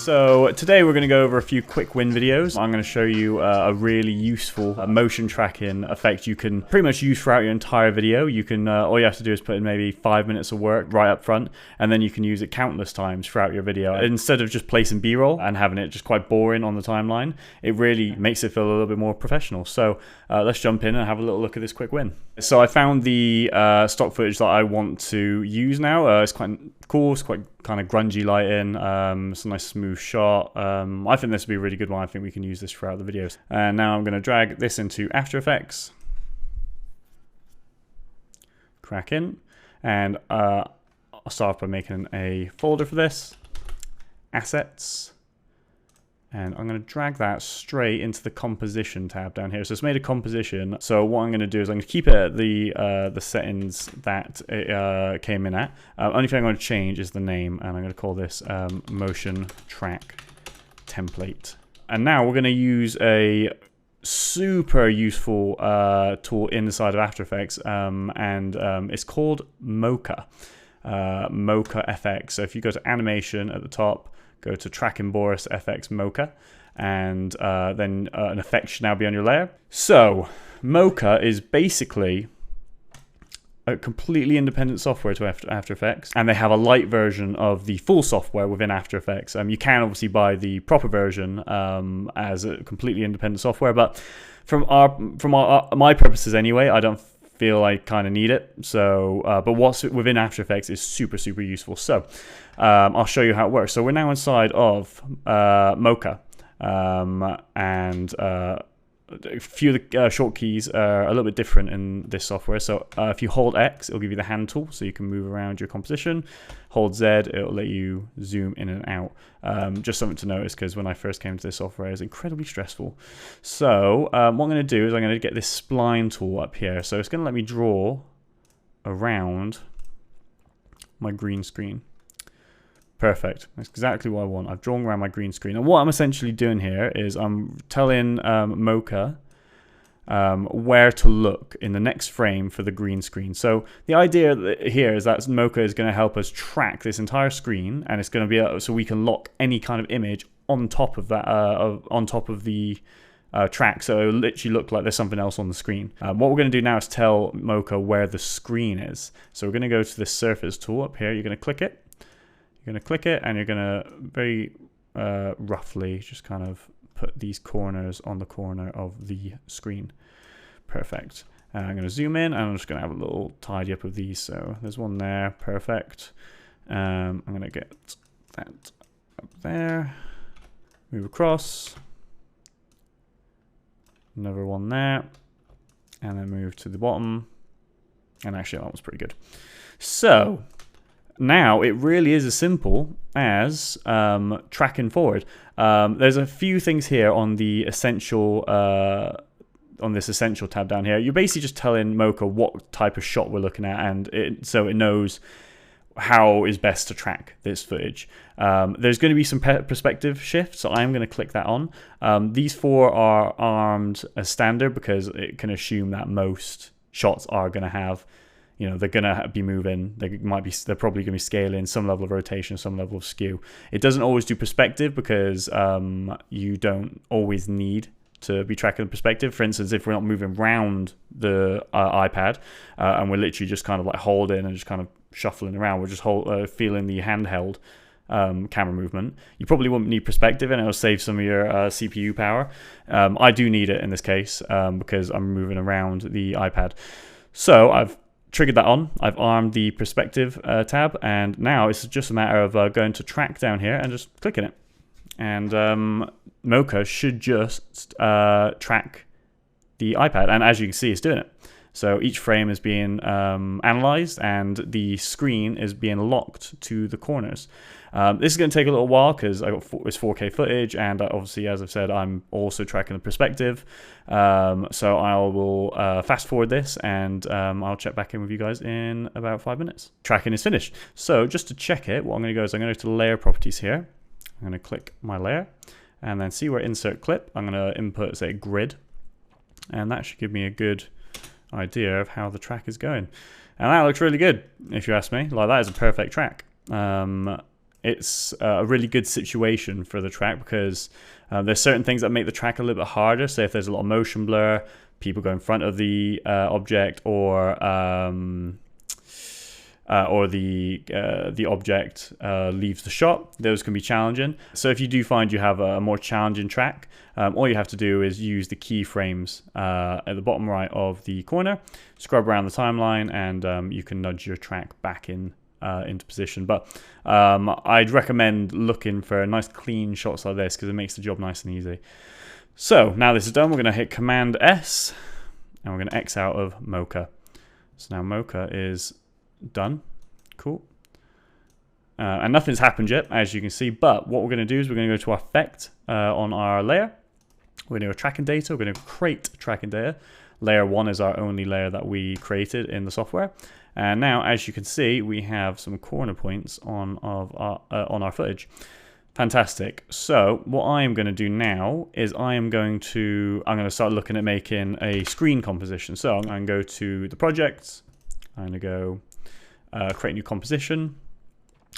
So today we're going to go over a few quick win videos. I'm going to show you a really useful motion tracking effect you can pretty much use throughout your entire video. You can all you have to do is put in maybe 5 minutes of work right up front, and then you can use it countless times throughout your video. Instead of just placing B-roll and having it just quite boring on the timeline, it really makes it feel a little bit more professional. So let's jump in and have a little look at this quick win. So I found the stock footage that I want to use now. It's quite cool, it's quite kind of grungy lighting, it's a nice smooth shot. I think this would be a really good one. I think we can use this throughout the videos. And now I'm going to drag this into After Effects, crack in, and I'll start by making a folder for this, assets, and I'm going to drag that straight into the composition tab down here. So it's made a composition. So what I'm going to do is I'm going to keep it at the settings that it came in at. Only thing I'm going to change is the name, and I'm going to call this motion track template. And now we're going to use a super useful tool inside of After Effects, and it's called Mocha. Mocha FX. So if you go to animation at the top, go to Track and Boris FX Mocha, and then an effect should now be on your layer. So Mocha is basically a completely independent software to After Effects, and they have a light version of the full software within After Effects. You can obviously buy the proper version as a completely independent software, but from my purposes anyway, I don't feel I kind of need it. So but what's within After Effects is super useful. So I'll show you how it works. So we're now inside of Mocha, and a few of the short keys are a little bit different in this software. So if you hold X, it'll give you the hand tool, so you can move around your composition. Hold Z, it'll let you zoom in and out. Just something to notice, because when I first came to this software, it was incredibly stressful. So what I'm going to do is I'm going to get this spline tool up here. So it's going to let me draw around my green screen. Perfect. That's exactly what I want. I've drawn around my green screen. And what I'm essentially doing here is I'm telling Mocha where to look in the next frame for the green screen. So the idea here is that Mocha is going to help us track this entire screen, and it's going to be so we can lock any kind of image on top of that, on top of the track. So it'll literally look like there's something else on the screen. What we're going to do now is tell Mocha where the screen is. So we're going to go to this surface tool up here. You're going to click it. You're going to click it, and you're going to very roughly just kind of put these corners on the corner of the screen. Perfect. I'm going to zoom in, and I'm just going to have a little tidy up of these. So there's one there. Perfect. I'm going to get that up there. Move across. Another one there. And then move to the bottom. And actually, that one's pretty good. So now it really is as simple as tracking forward. There's a few things here on the essential, on this essential tab down here. You're basically just telling Mocha what type of shot we're looking at, and so it knows how is best to track this footage. There's going to be some perspective shift, so I'm going to click that on. These four are armed as standard because it can assume that most shots are going to have, you know, they're going to be moving. They're probably going to be scaling, some level of rotation, some level of skew. It doesn't always do perspective because you don't always need to be tracking the perspective. For instance, if we're not moving around the iPad and we're literally just kind of like holding and just kind of shuffling around, we're just feeling the handheld camera movement, you probably won't need perspective, and it'll save some of your CPU power. I do need it in this case because I'm moving around the iPad. So I've triggered that on. I've armed the perspective tab, and now it's just a matter of going to track down here and just clicking it. And Mocha should just track the iPad, and as you can see, it's doing it. So each frame is being analyzed, and the screen is being locked to the corners. This is going to take a little while because it's 4K footage, and obviously, as I've said, I'm also tracking the perspective. So I will fast forward this, and I'll check back in with you guys in about 5 minutes. Tracking is finished. So just to check it, what I'm going to go is I'm going to go to layer properties here. I'm going to click my layer, and then see where insert clip. I'm going to input, say, grid, and that should give me a good idea of how the track is going. And that looks really good, if you ask me. Like, that is a perfect track. it's a really good situation for the track, because there's certain things that make the track a little bit harder. So if there's a lot of motion blur, people go in front of the object, or the object leaves the shot, those can be challenging. So if you do find you have a more challenging track, all you have to do is use the keyframes at the bottom right of the corner, scrub around the timeline, and you can nudge your track back into position. But I'd recommend looking for nice clean shots like this, because it makes the job nice and easy. So now this is done, we're going to hit Command S, and we're going to X out of Mocha. So now Mocha is done. Cool. And nothing's happened yet, as you can see, but what we're going to do is we're going to go to our effect on our layer. We're going to go tracking data. We're going to create tracking data. Layer 1 is our only layer that we created in the software. And now, as you can see, we have some corner points on our footage. Fantastic. So what I am going to do now is I'm going to start looking at making a screen composition. So I'm going to go to the projects. I'm going to go create new composition.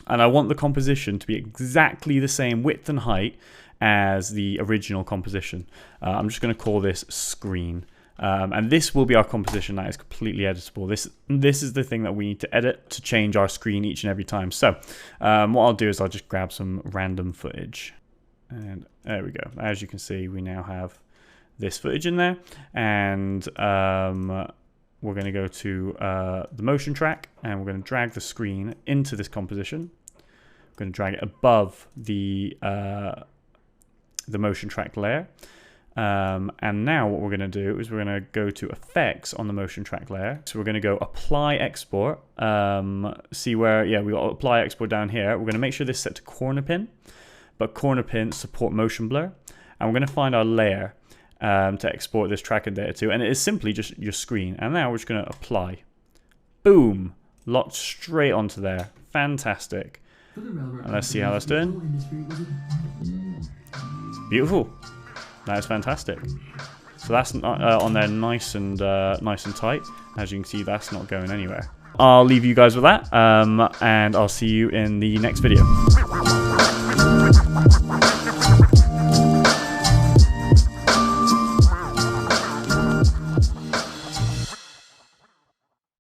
And I want the composition to be exactly the same width and height as the original composition. I'm just going to call this screen. And this will be our composition that is completely editable. This is the thing that we need to edit to change our screen each and every time. So what I'll do is I'll just grab some random footage. And there we go. As you can see, we now have this footage in there. And we're going to go to the motion track, and we're going to drag the screen into this composition. We're going to drag it above the motion track layer. And now what we're going to do is we're going to go to effects on the motion track layer. So we're going to go apply export. See where, yeah, we got apply export down here. We're going to make sure this is set to corner pin, but corner pins support motion blur. And we're going to find our layer to export this tracking data to, and it is simply just your screen. And now we're just going to apply. Boom, locked straight onto there. Fantastic. And let's see how that's doing. Beautiful. That is fantastic. So that's on there nice and tight. As you can see, that's not going anywhere. I'll leave you guys with that, and I'll see you in the next video.